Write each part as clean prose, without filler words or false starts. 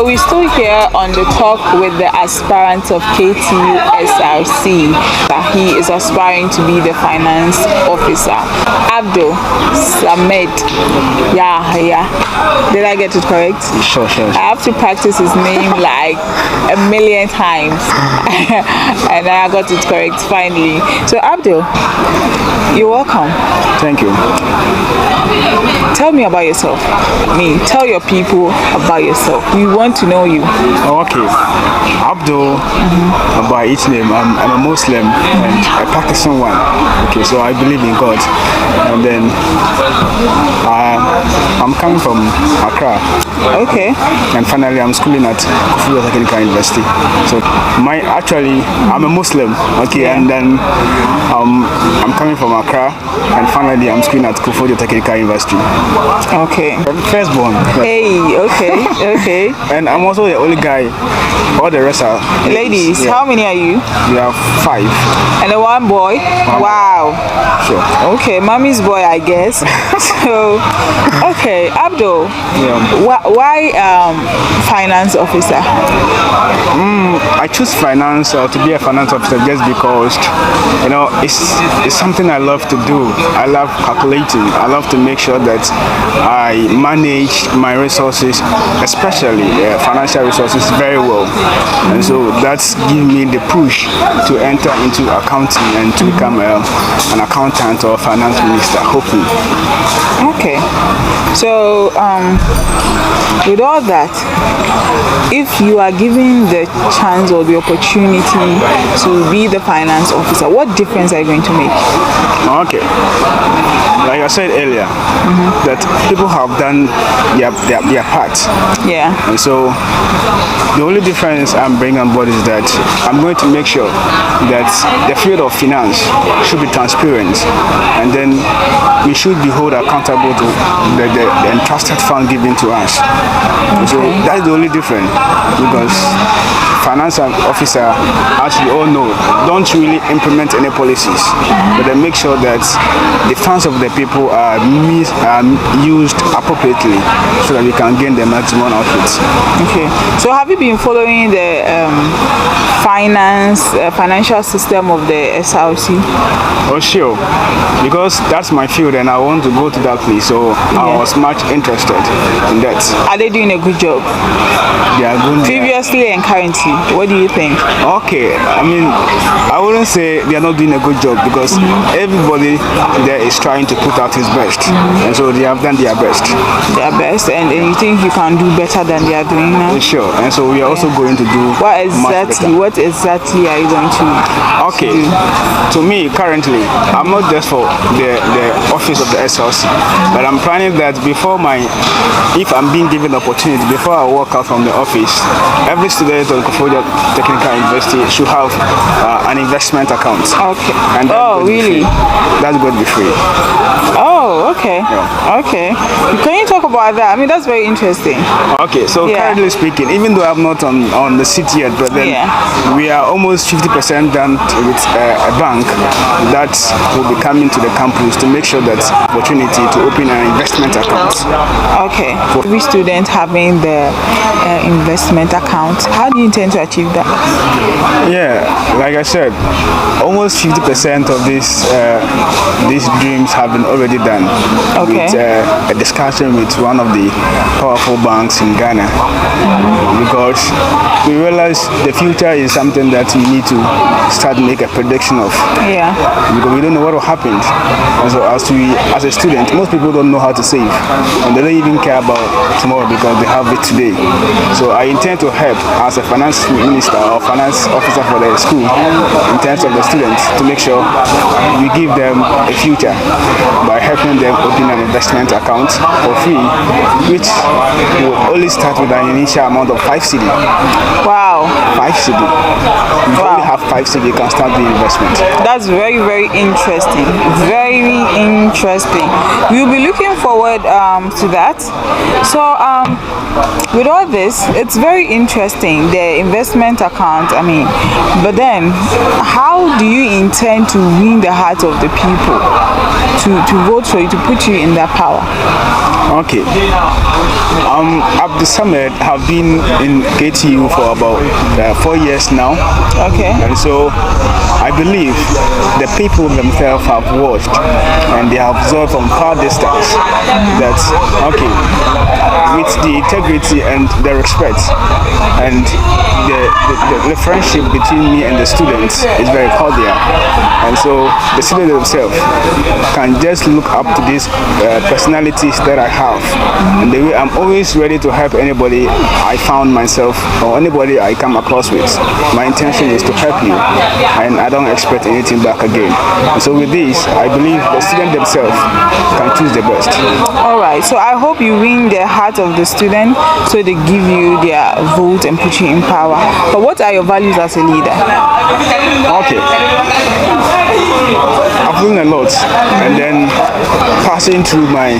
So we're still here on the talk with the aspirant of KTU SRC. He is aspiring to be the finance officer. ABDUL, SAMED, YAHAYA. Did I get it correct? Sure. I have to practice his name like a million times. And I got it correct finally. So ABDUL, you're welcome. Thank you. Tell me about yourself. Tell your people about yourself. We want to know you. Okay. ABDUL, by its name, I'm a Muslim and a Pakistan one. Okay, so I believe in God. And then I'm coming from Accra. Okay. And finally, I'm schooling at KTU SRC University. So I'm a Muslim. Okay, and then I'm coming from Accra, and finally, I'm schooling at KTU SRC University. Okay. Firstborn. Hey, okay. And I'm also the only guy. All the rest are ladies. How many are you? We have 5. And the one boy? Wow. Sure. Okay, mommy's boy, I guess. So, okay, ABDUL. Why finance officer? I choose finance to be a finance officer just because, it's something I love to do. I love calculating. I love to make sure that I manage my resources, especially financial resources, very well. And so that's giving me the push to enter into accounting and to become an accountant or finance minister, hopefully. Okay. So, with all that, if you are given the chance or the opportunity to be the finance officer, what difference are you going to make? Okay. Like I said earlier, that people have done their part. Yeah. And so the only difference I'm bringing on board is that I'm going to make sure that the field of finance should be transparent, and then we should be held accountable to the entrusted fund given to us. Okay. So that's the only difference, because finance officer, as we all know, don't really implement any policies, but they make sure that the funds of the people are used appropriately so that we can gain the maximum output. Okay. So have you been following the financial system of the SRC? Oh, sure. Because that's my field and I want to go to that place, so I was much interested in that. Are they doing a good job? They are good. Previously and currently, what do you think? Okay, I wouldn't say they are not doing a good job, because everybody there is trying to put out his best, and so they have done their best. And you think you can do better than they are doing now? Sure, and so we are also going to do what much exactly are you going to do? To me, currently, I'm not just for the office of the SRC, but I'm planning that if I'm being given the opportunity, before I walk out from the office, every student of KTU SRC University should have an investment account. Okay. And really? That's going to be free. Oh, okay. Yeah. Okay. Can you talk about that? That's very interesting. Okay, so currently speaking, even though I'm not on the seat yet, but then we are almost 50% done with a bank that will be coming to the campus to make sure that opportunity to open an investment account. Okay. For every student having the investment account, how do you intend to achieve that? Yeah, like I said, almost 50% of these dreams have been already done. Okay. With a discussion with one of the powerful banks in Ghana, because we realize the future is something that we need to start make a prediction of. Yeah. Because we don't know what will happen. And so as a student, most people don't know how to save, and they don't even care about tomorrow because they have it today. So I intend to help as a finance minister or finance officer for the school in terms of the students, to make sure we give them a future by helping them open an investment account for free, which will only start with an initial amount of 5 cedi. Wow. 5 cedi. We only have 5 cedi, you can start the investment. That's very, very interesting. Very interesting. We'll be looking forward to that. So with all this, it's very interesting, the investment account. I mean, but then how do you intend to win the heart of the people to vote for you, to put you in that power? Okay. ABDUL SAMED have been in KTU for about 4 years now. Okay. And so I believe the people themselves have watched and they have observed from far distance that, okay, with the integrity and the respect and the friendship between me and the students is very cordial. And so the students themselves can just look up to these personalities that I have. And the way I'm always ready to help anybody I found myself or anybody I come across with. My intention is to help you and I don't expect anything back again. And so with this, I believe the students themselves can choose the best. Alright, so I hope you win the heart of the student so they give you their vote and put you in power. But what are your values as a leader? Okay. I've learned a lot, and then passing through my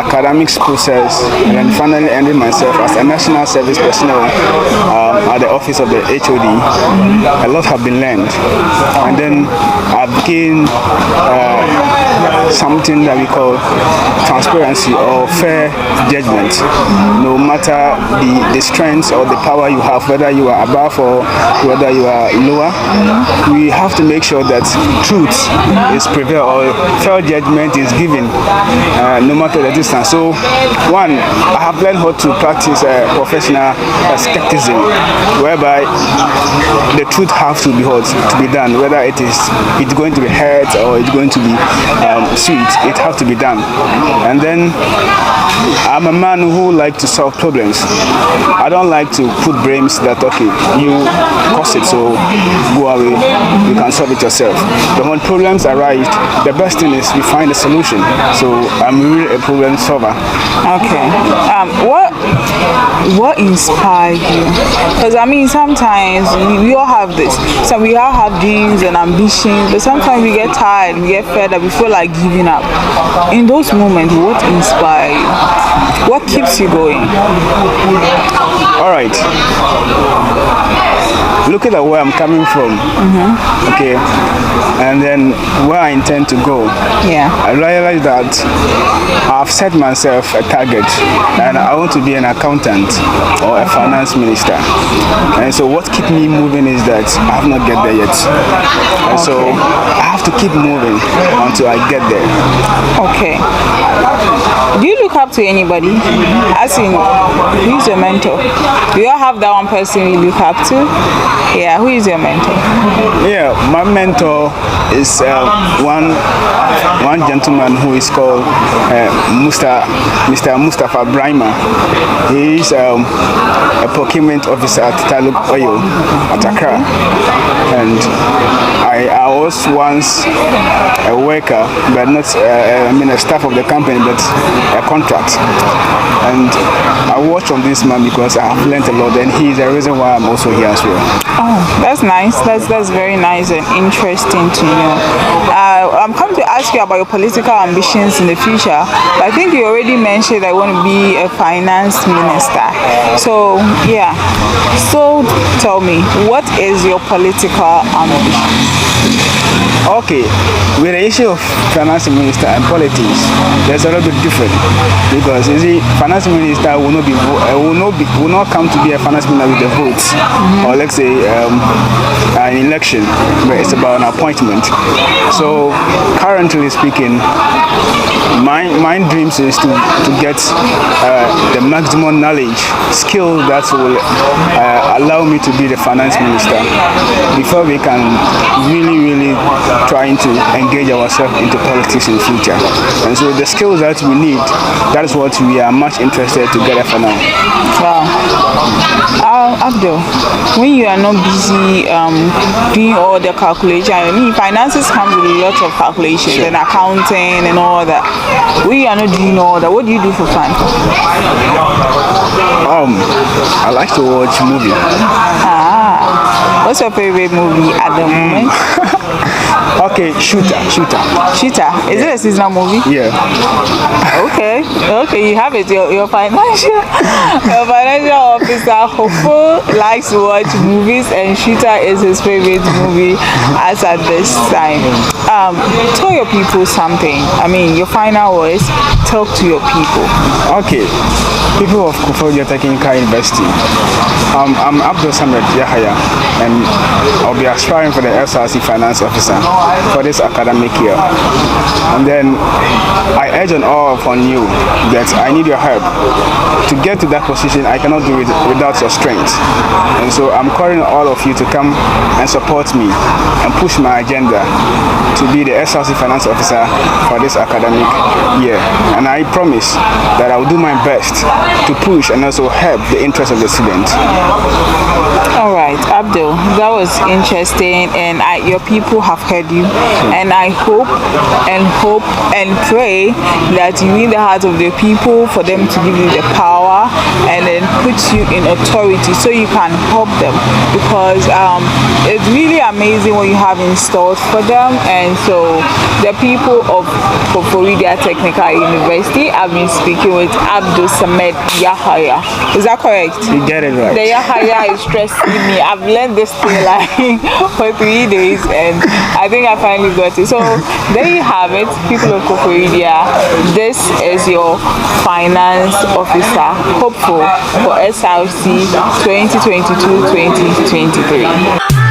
academics process, and then finally ending myself as a national service personnel at the office of the HOD. A lot have been learned, and then I've gained something that we call transparency or fair judgment. No matter the strength or the power you have, whether you are above or whether you are lower, we have to make sure that truth is prevailed or fair judgment is given, no matter the distance. So, one, I have learned how to practice professional skepticism, whereby the truth has to be heard, to be done, whether it's going to be heard or it's going to be sweet, it has to be done. And then I'm a man who likes to solve problems. I don't like to put blames that, okay, you caused it, so go away, you can solve it yourself. But when problems arise, the best thing is we find a solution. So I'm really a problem solver. Okay. What inspired you? Because I mean, sometimes we all have this. So we all have dreams and ambitions, but sometimes we get tired, we get fed up, we feel like giving up. In those moments, what inspires you? What keeps you going? All right. Looking at where I'm coming from, okay, and then where I intend to go, I realize that I've set myself a target and I want to be an accountant or a finance minister. And so what keeps me moving is that I have not get there yet. And so I have to keep moving until I get there. Okay. Do you look up to anybody? As in, who's your mentor? Do you all have that one person you look up to? Yeah, who is your mentor? Yeah, my mentor is one gentleman who is called Mr. Mustafa Brahima. He is a procurement officer at Taluk Oil at Accra. And I was once a worker, but not a staff of the company, but a contract. And I watch from this man because I have learned a lot, and he is the reason why I'm also here as well. Oh, that's nice. That's very nice and interesting to know. I'm coming to ask you about your political ambitions in the future. I think you already mentioned I want to be a finance minister. So yeah. So tell me, what is your political ambition? Okay, with the issue of finance minister and politics, there's a little bit different because you see, finance minister will not come to be a finance minister with the votes, or let's say an election, but it's about an appointment. So currently speaking, my dreams is to get the maximum knowledge, skill that will allow me to be the finance minister before we can really trying to engage ourselves into politics in the future. And so the skills that we need, that is what we are much interested to gather for now. Wow. Abdul, when you are not busy doing all the calculations, I mean, finances comes with a lot of calculations and accounting and all that. When you are not doing all that, what do you do for fun? I like to watch movies. What's your favorite movie at the moment? Okay, Shooter. Shooter. Is it a seasonal movie? Yeah. Okay, you have it. Your financial officer hopeful likes to watch movies, and Shooter is his favorite movie as at this time. Tell your people something. I mean, your final words. Talk to your people. Okay, people of Kufuor Technical University. I'm ABDUL YAHAYA, and I'll be aspiring for the SRC Finance Officer for this academic year. And then I urge on all upon you that I need your help. To get to that position, I cannot do it without your strength. And so I'm calling all of you to come and support me and push my agenda to be the SRC Finance Officer for this academic year. And I promise that I will do my best to push and also help the interests of the students. All right, Abdul, that was interesting, and your people have heard you, and I hope and pray that you win the heart of the people for them to give you the power and then put you in authority so you can help them, because it's really amazing what you have installed for them. And so the people of Kufuor Technical University, I've been speaking with ABDUL YAHAYA. Is that correct? You get it right. The YAHAYA is stressing me. I've learned this thing like for 3 days, and I think I finally got it. So there you have it, people of Kufuor. This is your finance officer hopeful for SRC 2022-2023.